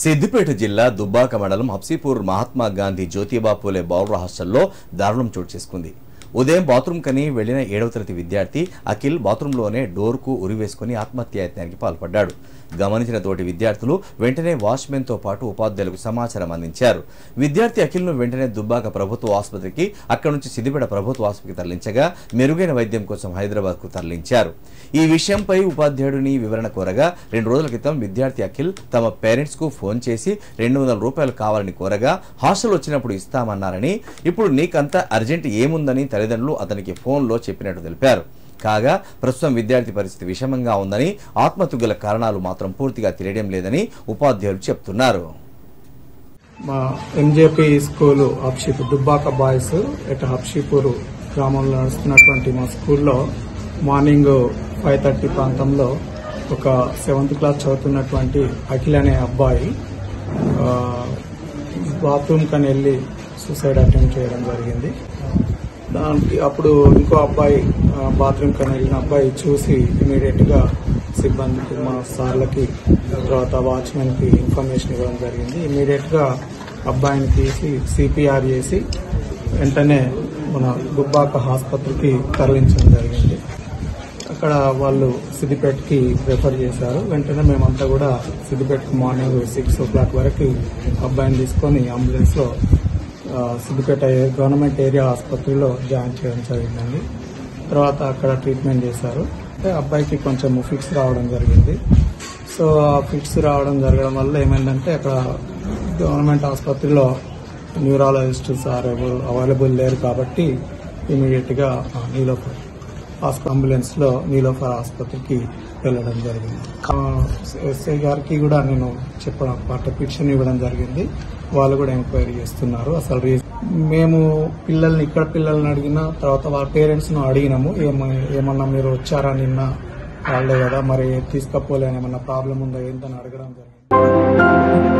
సిద్దిపేట జిల్లా దుబ్బాక మండలం హబ్సీపూర్ మహాత్మా గాంధీ జ్యోతిబా పూలే బాలుర హాస్టల్లో దారుణం చోటు చేసుకుంది. ఉదయం బాత్రూమ్ కని వెళ్లిన 7వ తరగతి విద్యార్థి అఖిల్ బాత్రూంలోనే డోర్కు ఉరివేసుకుని ఆత్మహత్యాయత్నానికి పాల్పడ్డాడు. గమనించిన తోటి విద్యార్థులు వెంటనే వాచ్మెన్తో పాటు ఉపాధ్యాయులకు సమాచారం అందించారు. విద్యార్థి అఖిల్ను వెంటనే దుబ్బాక ప్రభుత్వ ఆసుపత్రికి, అక్కడి నుంచి సిద్దిపేట ప్రభుత్వ ఆసుపత్రికి తరలించగా మెరుగైన వైద్యం కోసం హైదరాబాద్కు తరలించారు. ఈ విషయంపై ఉపాధ్యాయుడిని వివరణ కోరగా 2 రోజుల క్రితం విద్యార్థి అఖిల్ తమ పేరెంట్స్కు ఫోన్ చేసి 200 రూపాయలు కావాలని కోరగా హాస్టల్ వచ్చినప్పుడు ఇస్తామన్నారని, ఇప్పుడు నీకంతా అర్జెంట్ ఏముందని తల్లిదండ్రులు అతనికి ఫోన్లో చెప్పినట్టు తెలిపారు. కాగా ప్రస్తుతం విద్యార్థి పరిస్థితి విషమంగా ఉందని, ఆత్మహత్యకు గల కారణాలు మాత్రం పూర్తిగా తెలియడం లేదని ఉపాధ్యాయులు చెప్తున్నారు. మా MJP school Habsipur Dubbaka boys at Habsipur గ్రామంలో నడుస్తున్నటువంటి మా స్కూల్లో మార్నింగ్ 5:30 ప్రాంతంలో ఒక 7th క్లాస్ చదువుతున్నటువంటి అఖిల్ అనే అబ్బాయి బాత్రూమ్ కని వెళ్లి సూసైడ్ అటెంప్ట్ చేయడం జరిగింది. దానికి అప్పుడు ఇంకో అబ్బాయి బాత్రూమ్ కని వెళ్ళిన అబ్బాయి చూసి ఇమీడియట్ గా సిబ్బందికి, మా సార్లకి, తర్వాత వాచ్మెన్ కి ఇన్ఫర్మేషన్ ఇవ్వడం జరిగింది. ఇమీడియట్ గా అబ్బాయిని తీసి సిపిఆర్ చేసి వెంటనే మన దుబ్బాక ఆసుపత్రికి తరలించడం జరిగింది. అక్కడ వాళ్ళు సిద్దిపేటకి రెఫర్ చేశారు. వెంటనే మేమంతా కూడా సిద్దిపేటకి మార్నింగ్ 6 o'clock వరకు అబ్బాయిని తీసుకొని అంబులెన్స్ లో సిద్దిపేట గవర్నమెంట్ ఏరియా ఆసుపత్రిలో జాయిన్ చేయడం జరిగిందండి. తర్వాత అక్కడ ట్రీట్మెంట్ చేశారు. అబ్బాయికి కొంచెం ఫిట్స్ రావడం జరిగింది. సో ఆ ఫిట్స్ రావడం జరగడం వల్ల ఏమైందంటే అక్కడ గవర్నమెంట్ ఆసుపత్రిలో న్యూరాలజిస్ట్ సార్ అవైలబుల్ లేరు కాబట్టి ఇమీడియట్ గా నీలోఫర్ అంబులెన్స్ లో నీలోఫర్ ఆసుపత్రికి వెళ్లడం జరిగింది. ఎస్ఐ గారికి కూడా నేను చెప్పడం పిటిషన్ ఇవ్వడం జరిగింది. వాళ్ళు కూడా ఎంక్వైరీ చేస్తున్నారు. అసలు మేము ఇక్కడ పిల్లల్ని అడిగిన తర్వాత వాళ్ళ పేరెంట్స్ ను అడిగినాము, ఏమన్నా మీరు వచ్చారా నిన్న వాళ్ళే కదా, మరి తీసుకపోలేని ఏమన్నా ప్రాబ్లం ఉందా ఏంటని అడగడం జరిగింది.